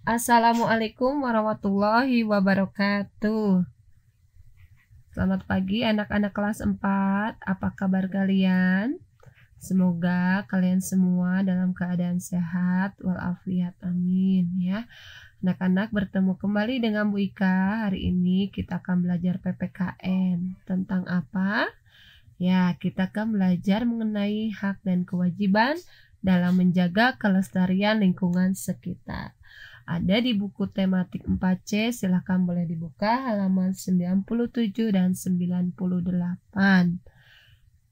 Assalamualaikum warahmatullahi wabarakatuh. Selamat pagi anak-anak kelas 4. Apa kabar kalian? Semoga kalian semua dalam keadaan sehat walafiat, amin ya. Anak-anak, bertemu kembali dengan Bu Ika. Hari ini kita akan belajar PPKN. Tentang apa? Ya, kita akan belajar mengenai hak dan kewajiban dalam menjaga kelestarian lingkungan sekitar. Ada di buku tematik 4C, silahkan boleh dibuka halaman 97 dan 98.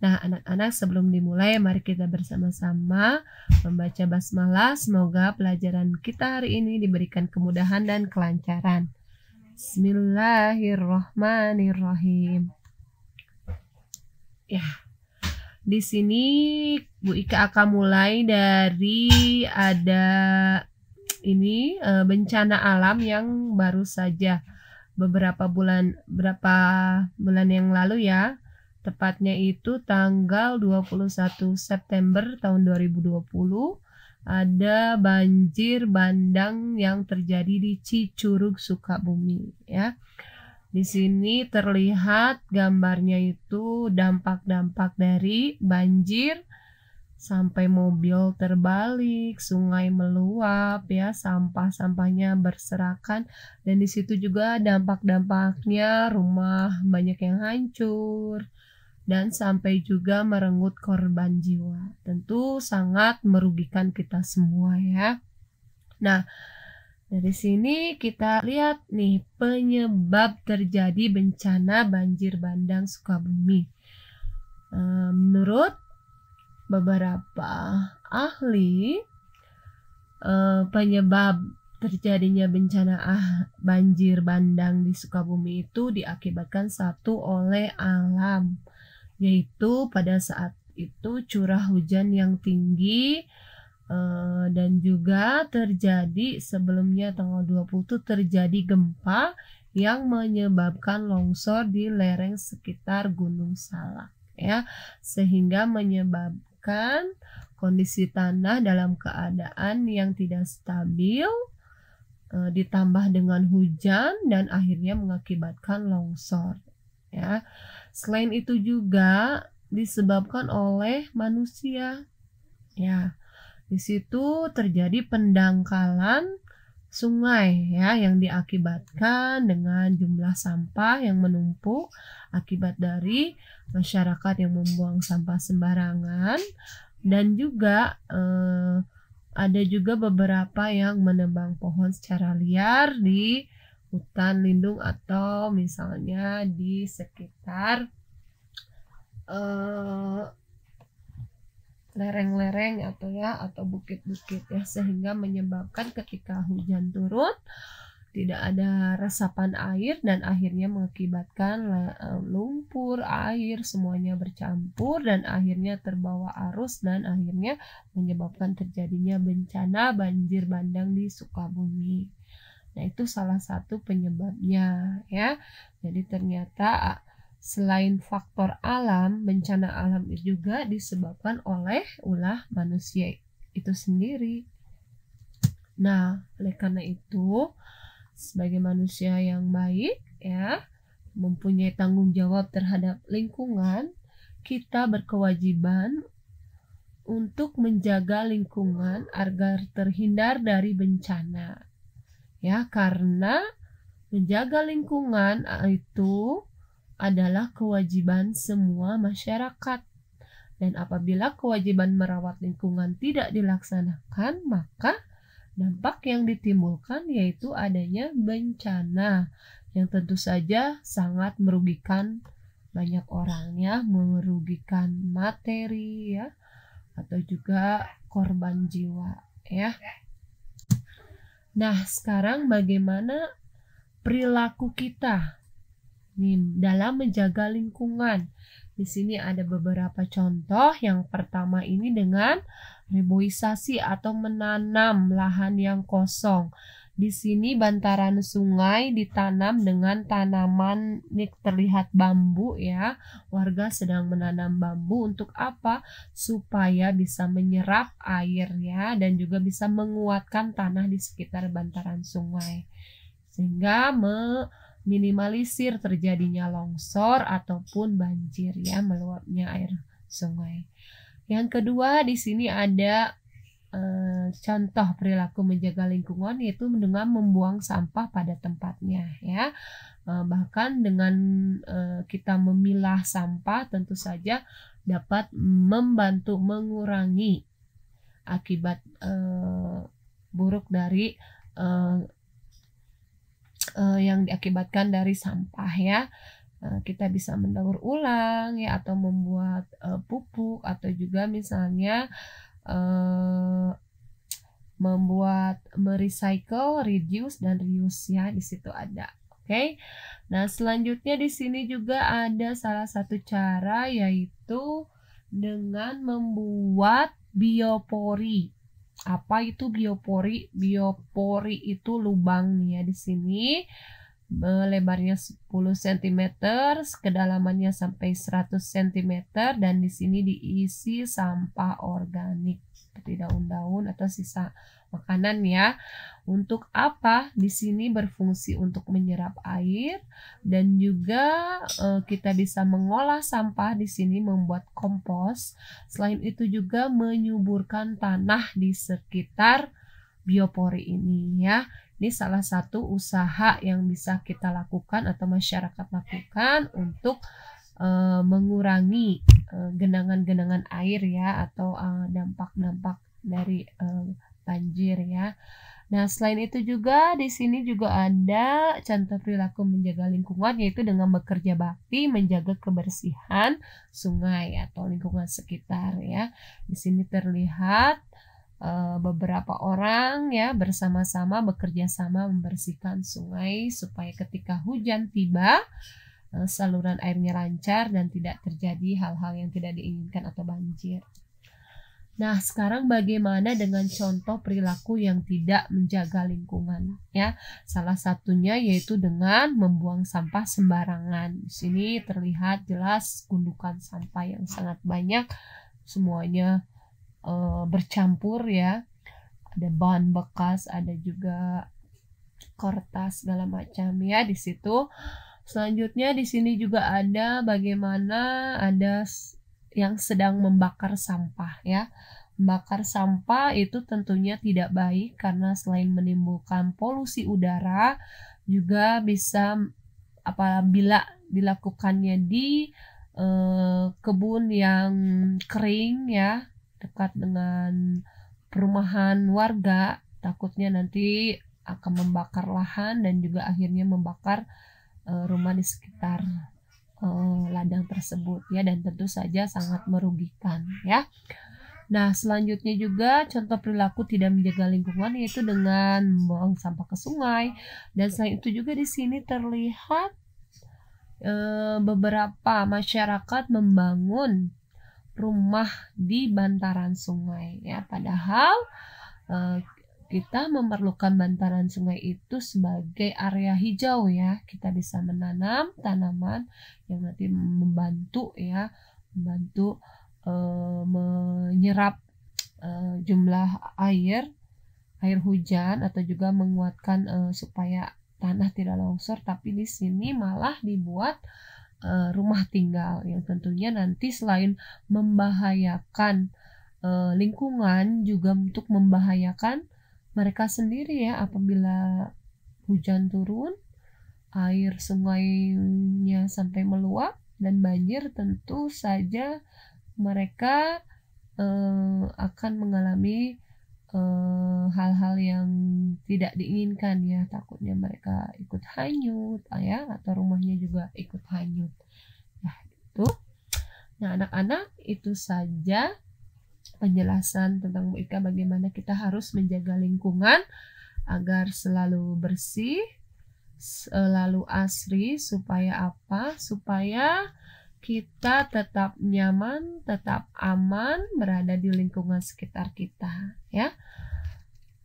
Nah, anak-anak, sebelum dimulai, mari kita bersama-sama membaca basmalah. Semoga pelajaran kita hari ini diberikan kemudahan dan kelancaran. Bismillahirrahmanirrahim. Ya, di sini Bu Ika akan mulai dari ada ini bencana alam yang baru saja beberapa bulan yang lalu ya. Tepatnya itu tanggal 21 September tahun 2020 ada banjir bandang yang terjadi di Cicurug, Sukabumi ya. Di sini terlihat gambarnya itu dampak-dampak dari banjir, sampai mobil terbalik, sungai meluap ya, sampah-sampahnya berserakan, dan di situ juga dampak-dampaknya rumah banyak yang hancur dan sampai juga merenggut korban jiwa. Tentu sangat merugikan kita semua ya. Nah, dari sini kita lihat nih penyebab terjadi bencana banjir bandang Sukabumi. Menurut beberapa ahli, penyebab terjadinya bencana banjir bandang di Sukabumi itu diakibatkan satu oleh alam, yaitu pada saat itu curah hujan yang tinggi, dan juga terjadi sebelumnya tanggal 20 itu terjadi gempa yang menyebabkan longsor di lereng sekitar Gunung Salak ya, sehingga menyebabkan kondisi tanah dalam keadaan yang tidak stabil, ditambah dengan hujan dan akhirnya mengakibatkan longsor ya. Selain itu juga disebabkan oleh manusia ya. Di situ terjadi pendangkalan sungai ya, yang diakibatkan dengan jumlah sampah yang menumpuk akibat dari masyarakat yang membuang sampah sembarangan, dan juga ada juga beberapa yang menebang pohon secara liar di hutan lindung atau misalnya di sekitar lereng-lereng atau bukit-bukit ya, sehingga menyebabkan ketika hujan turun tidak ada resapan air dan akhirnya mengakibatkan lumpur, air semuanya bercampur dan akhirnya terbawa arus dan akhirnya menyebabkan terjadinya bencana banjir bandang di Sukabumi. Nah, itu salah satu penyebabnya ya. Jadi ternyata selain faktor alam, bencana alam itu juga disebabkan oleh ulah manusia itu sendiri. Nah, oleh karena itu, sebagai manusia yang baik ya, mempunyai tanggung jawab terhadap lingkungan, kita berkewajiban untuk menjaga lingkungan agar terhindar dari bencana. Ya, karena menjaga lingkungan itu adalah kewajiban semua masyarakat. Dan apabila kewajiban merawat lingkungan tidak dilaksanakan, maka dampak yang ditimbulkan yaitu adanya bencana yang tentu saja sangat merugikan banyak orang ya, merugikan materi ya, atau juga korban jiwa ya. Nah, sekarang bagaimana perilaku kita dalam menjaga lingkungan? Di sini ada beberapa contoh. Yang pertama ini dengan reboisasi atau menanam lahan yang kosong. Di sini bantaran sungai ditanam dengan tanaman, ini terlihat bambu ya. Warga sedang menanam bambu untuk apa? Supaya bisa menyerap air ya, dan juga bisa menguatkan tanah di sekitar bantaran sungai. Sehingga meminimalisir terjadinya longsor ataupun banjir ya, meluapnya air sungai. Yang kedua, di sini ada contoh perilaku menjaga lingkungan, yaitu dengan membuang sampah pada tempatnya ya. Bahkan dengan kita memilah sampah tentu saja dapat membantu mengurangi akibat buruk dari yang diakibatkan dari sampah ya. Kita bisa mendaur ulang ya, atau membuat pupuk, atau juga misalnya membuat merecycle, reduce dan reuse ya, di situ ada. Oke. Nah, selanjutnya di sini juga ada salah satu cara, yaitu dengan membuat biopori. Apa itu biopori? Biopori itu lubang nih ya, di sini lebarnya 10 cm, kedalamannya sampai 100 cm, dan di sini diisi sampah organik seperti daun-daun atau sisa makanan ya. Untuk apa? Di sini berfungsi untuk menyerap air, dan juga kita bisa mengolah sampah di sini membuat kompos. Selain itu juga menyuburkan tanah di sekitar biopori ini ya. Ini salah satu usaha yang bisa kita lakukan atau masyarakat lakukan untuk mengurangi genangan-genangan air ya, atau dampak-dampak dari banjir ya. Nah, selain itu juga di sini juga ada contoh perilaku menjaga lingkungan, yaitu dengan bekerja bakti menjaga kebersihan sungai atau lingkungan sekitar ya. Di sini terlihat beberapa orang ya bersama-sama bekerja sama membersihkan sungai supaya ketika hujan tiba saluran airnya lancar dan tidak terjadi hal-hal yang tidak diinginkan atau banjir. Nah, sekarang bagaimana dengan contoh perilaku yang tidak menjaga lingkungan ya? Salah satunya yaitu dengan membuang sampah sembarangan. Di sini terlihat jelas gundukan sampah yang sangat banyak, semuanya bercampur ya, ada bahan bekas, ada juga kertas segala macam ya di situ. Selanjutnya di sini juga ada bagaimana ada yang sedang membakar sampah ya. Membakar sampah itu tentunya tidak baik, karena selain menimbulkan polusi udara, juga bisa apabila dilakukannya di kebun yang kering ya, dekat dengan perumahan warga, takutnya nanti akan membakar lahan dan juga akhirnya membakar rumah di sekitar ladang tersebut ya, dan tentu saja sangat merugikan ya. Nah, selanjutnya juga contoh perilaku tidak menjaga lingkungan, yaitu dengan membuang sampah ke sungai. Dan selain itu juga di sini terlihat beberapa masyarakat membangun rumah di bantaran sungai ya, padahal kita memerlukan bantaran sungai itu sebagai area hijau ya. Kita bisa menanam tanaman yang nanti membantu ya, membantu menyerap jumlah air hujan, atau juga menguatkan supaya tanah tidak longsor. Tapi di sini malah dibuat rumah tinggal yang tentunya nanti selain membahayakan lingkungan, juga untuk membahayakan mereka sendiri ya. Apabila hujan turun, air sungainya sampai meluap dan banjir, tentu saja mereka akan mengalami hal-hal yang tidak diinginkan ya. Takutnya mereka ikut hanyut ya, atau rumahnya juga ikut hanyut. Nah, gitu. Nah, anak-anak, itu saja penjelasan tentang Bu Ika bagaimana kita harus menjaga lingkungan agar selalu bersih, selalu asri. Supaya apa? Supaya kita tetap nyaman, tetap aman berada di lingkungan sekitar kita ya.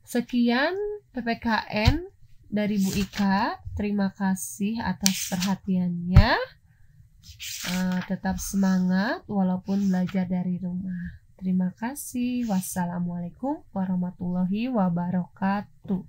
Sekian PPKN dari Bu Ika. Terima kasih atas perhatiannya. Tetap semangat walaupun belajar dari rumah. Terima kasih. Wassalamualaikum warahmatullahi wabarakatuh.